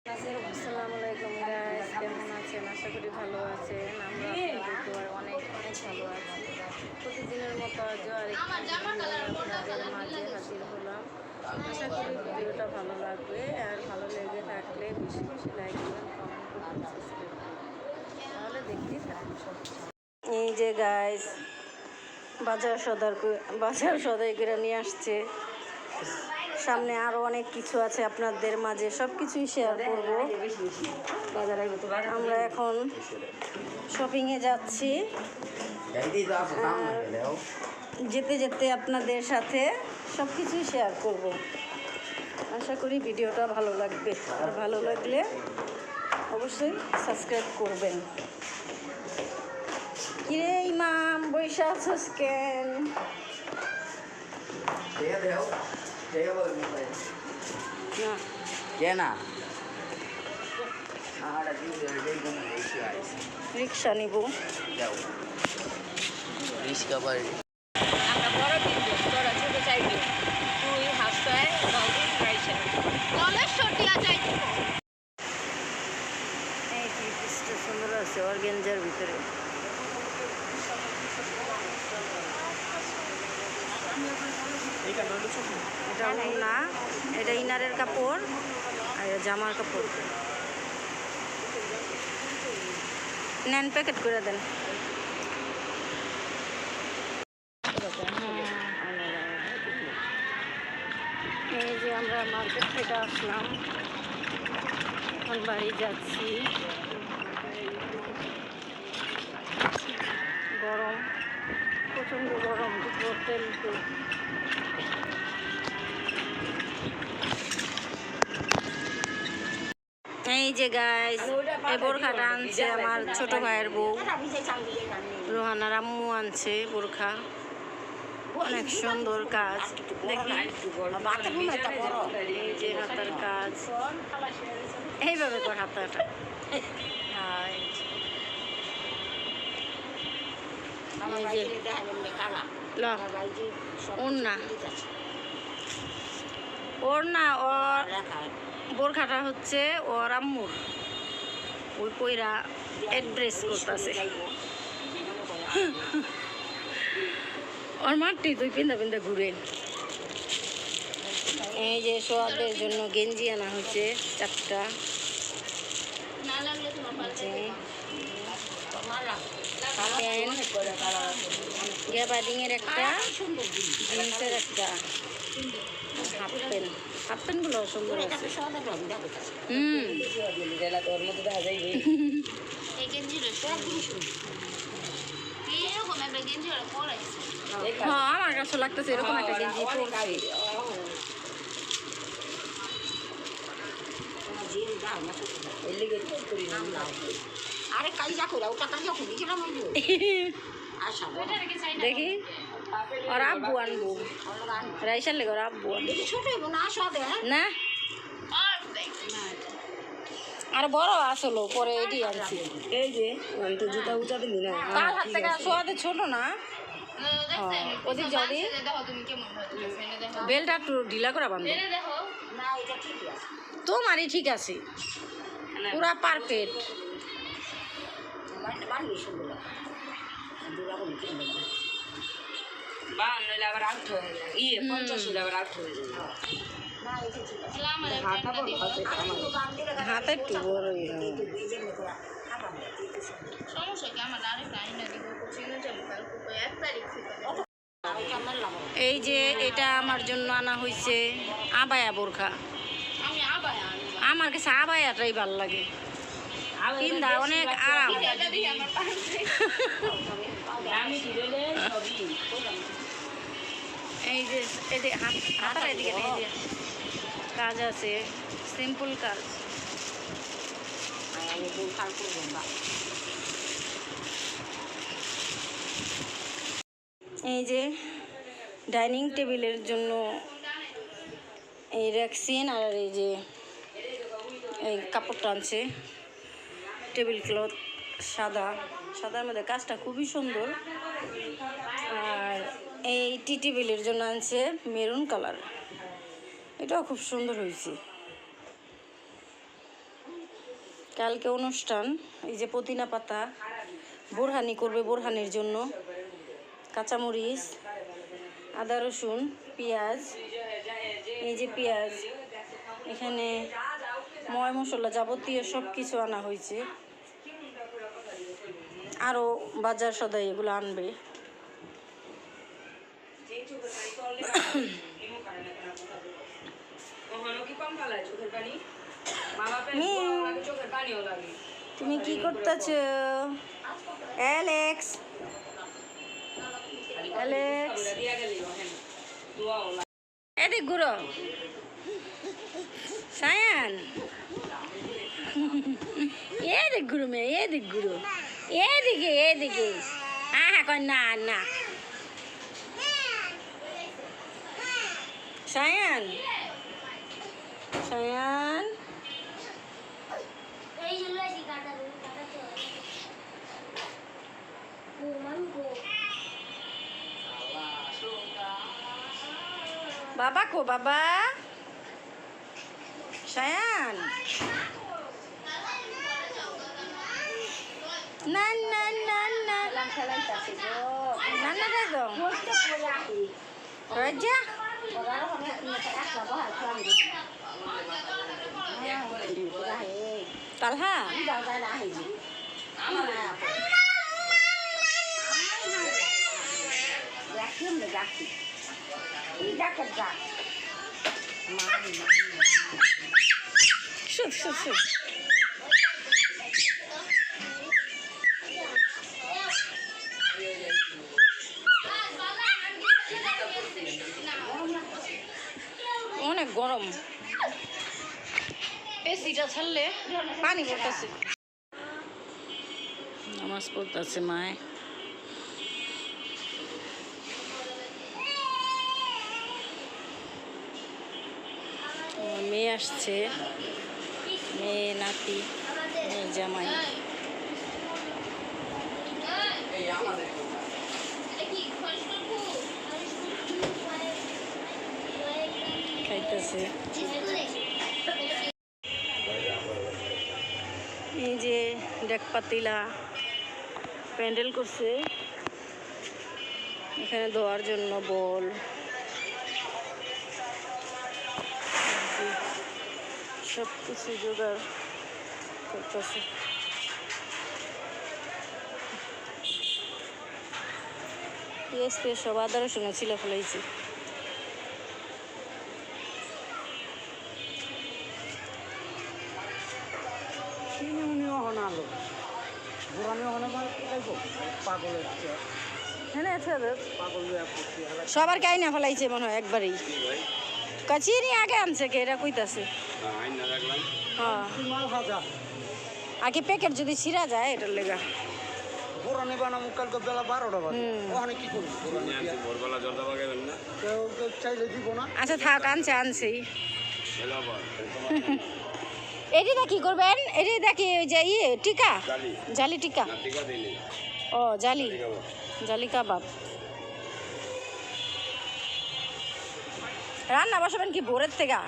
আসসালামু আলাইকুম গাইস, কেমন আছেন? আশা করি ভালো আছেন। আমরা আপনাদের অনেক অনেক ভালো আছি। প্রতিদিনের মতো আজও আপনাদের মাঝে হাজির হলাম। আশা করি ভিডিওটা ভালো লাগবে, আর ভালো লেগে থাকলে বেশি বেশি লাইক করবেন, কমেন্ট করবেন, সাবস্ক্রাইব করবেন। তাহলে দেখতেই থাকুন। এই যে গাইস, বাজার সদাই করে নিয়ে আসছে। সামনে আরো অনেক কিছু আছে, আপনাদের মাঝে সব কিছুই শেয়ার করব। আমরা এখন শপিংয়ে যাচ্ছি, যেতে যেতে আপনাদের সাথে সব কিছুই শেয়ার করব। আশা করি ভিডিওটা ভালো লাগবে, আর ভালো লাগলে অবশ্যই সাবস্ক্রাইব করবেন। কিরে ইমাম, বৈশা আছিস কেন? রিক্সা নিব। আমরা বড় কিনবো, তোরা ছোট চাইবি। তুই হাসপায় এই পিসটা সুন্দর আছে অর্গেঞ্জার ভিতরে। এটা না, এটা ইনারের কাপড় আর জামার কাপড়। নেন, প্যাকেট করে দেন। এই যে আমরা মার্কেট থেকে আসলাম, এখন বাড়ি যাচ্ছি। গরম, প্রচণ্ড গরম। হোটেলতে এই যে গাইস, এই বোরখাটা আনছে আমার ছোট ভাইয়ের বউ রোহানার আম্মু, আনছে বোরখা। অনেক সুন্দর কাজ, দেখি। এই যে হাতার কাজ, এইভাবে কর হাতাটা। ওর না, ওর বোরখাটা হচ্ছে ওর আম্মুর। ওই পয়রা অ্যাড্রেস করতেছে। ওর মাঠটি তুই পিন্দা পিন্দা ঘুরে। এই যে সোয়াদের জন্য গেঞ্জি আনা হচ্ছে 4টা। গ্যাবার্ডিংয়ের একটা, জিন্সের একটা, হাফ প্যান্টগুলো সুন্দর আছে। হ্যাঁ, আমার কাছে লাগতেছে এরকম একটা গেঞ্জি পরছি। দেখি ওর আব্বু আনবো, রাইসার লেগে ওর আব্বু না, আর বড় আসলো পরে এটি আনছি। এই যে জুতা উঁচা দিলি না, তার হাত থেকে সোয়াদে ছোট না। ওদিক যাবি, বেলটা একটু ঢিলা করে বাঁধো। তোমারই ঠিক আছে, পুরা পারফেক্ট। হাতে একটু বড়। এই যে এটা আমার জন্য আনা হয়েছে আবায়া বোরখা। আমার কাছে আবায়াটাই ভাল লাগে, পিন্দা অনেক আরাম। এই যে হাতার এদিকে কাজ আছে, সিম্পল কাজ। এই যে ডাইনিং টেবিলের জন্য এই রেক্সিন, আর এই যে এই কাপড়টা আনছে টেবিল ক্লথ, সাদার মধ্যে কাজটা খুবই সুন্দর। আর এই টি টেবিলের জন্য আনছে মেরুন কালার, এটাও খুব সুন্দর হয়েছে। কালকে অনুষ্ঠান, এই যে পুদিনা পাতা বোরহানি করবে, বোরহানির জন্য কাঁচামরিচ, আদা রসুন, পেঁয়াজ, এই যে পেঁয়াজ, এখানে ময় মশলা যাবতীয় সব কিছু আনা হয়েছে, আরও বাজার সদাই এগুলো আনবে। তুমি কি করতেছ অ্যালেক্স? অ্যালেক্স এদিক ঘুরো। সায়ান এদিক ঘুরো মেয়ে, এদিক ঘুরো, এদিকে এদিকে। হ্যাঁ হ্যাঁ কয় না না। সায়ান সায়ান বাবা কো বাবা? সায়ান না না না না না না দেখো রাজা তালহা শুধু শুধু অনেক গরম, এসিটা ছাড়লে পানি পড়তেছে। নামাজ পড়তেছে মায়। মেয়ে আসছে, মেয়ে নাতি, মেয়ে জামাই। খাইতেছে। এই যে ডেক পাতিলা প্যান্ডেল করছে, এখানে দেওয়ার জন্য বল, সব কিছু জোগাড় করতেছে। পেঁয়াজ পেঁয়াজ সব আদা রসুন ছিল ফেলাইছি। সবার কাই না ফেলাইছে মনে হয় একবারই। চিনি আগে আনছে কে এরা কইতাছে। আগে প্যাকেট যদি ছিঁড়া যায় এটার লেগা। আচ্ছা থাক, আনছে আনছেই। এটিটা কি করবেন? এটিটা কি ওই যে ইয়ে টিকা, জালি টিকা? ও জালি, জালি কাবাব। রান্না বসাবেন কি ভোরের থেকে?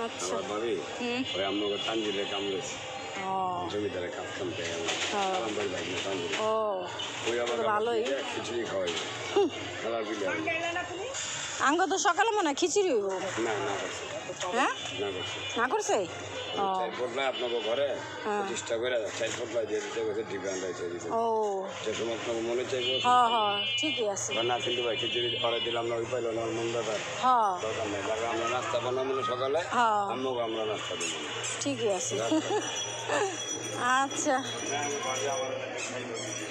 আচ্ছা ভালোই। আঙ্গ তো সকালে মনে হয় খিচুড়ি হইব। হ্যাঁ না করছে? ও হ্যাঁ হ্যাঁ ঠিকই আছে। নাস্তা বানাবো সকালে, আমরা নাস্তা দেবো, ঠিকই আছে। আচ্ছা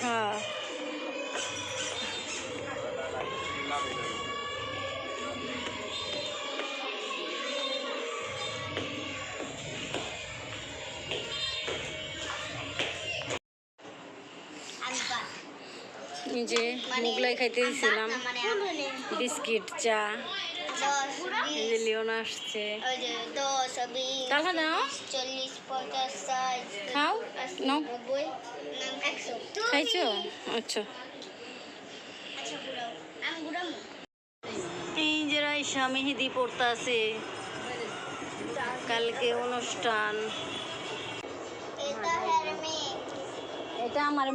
হ্যাঁ এই যে মুগলাই খাইতে দিয়েছিলাম, বিস্কিট, চা। এই যে লিওনা আসছে। তাহলে দাও, খাও নাও। খাইছো? আচ্ছা এই যে রাইসা মেহেদি পড়তে আছে, কালকে অনুষ্ঠান। এটা আমার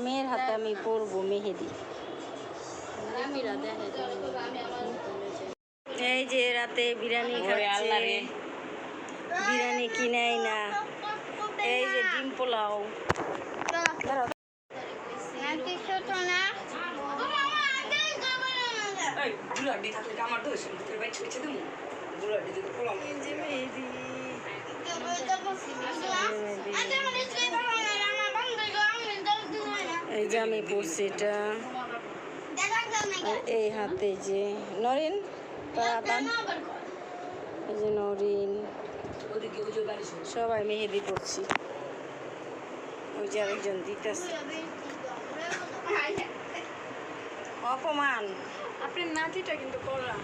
মেয়ের হাতে আমি পরবো মেহেদি। এই যে রাতে বিরিয়ানি খাচ্ছে, বিরিয়ানি কিনাই না। এই যে ডিম পোলাও। এই যে আমি পড়ছি এটা, আর এই হাতে যে নরিন তাড়াতাড়ি, এই যে নরিন, সবাই মেহেদি পড়ছি। ওই যে আরেকজন দিতেছে অপমান। আপনার নাতিটা কিন্তু করলাম।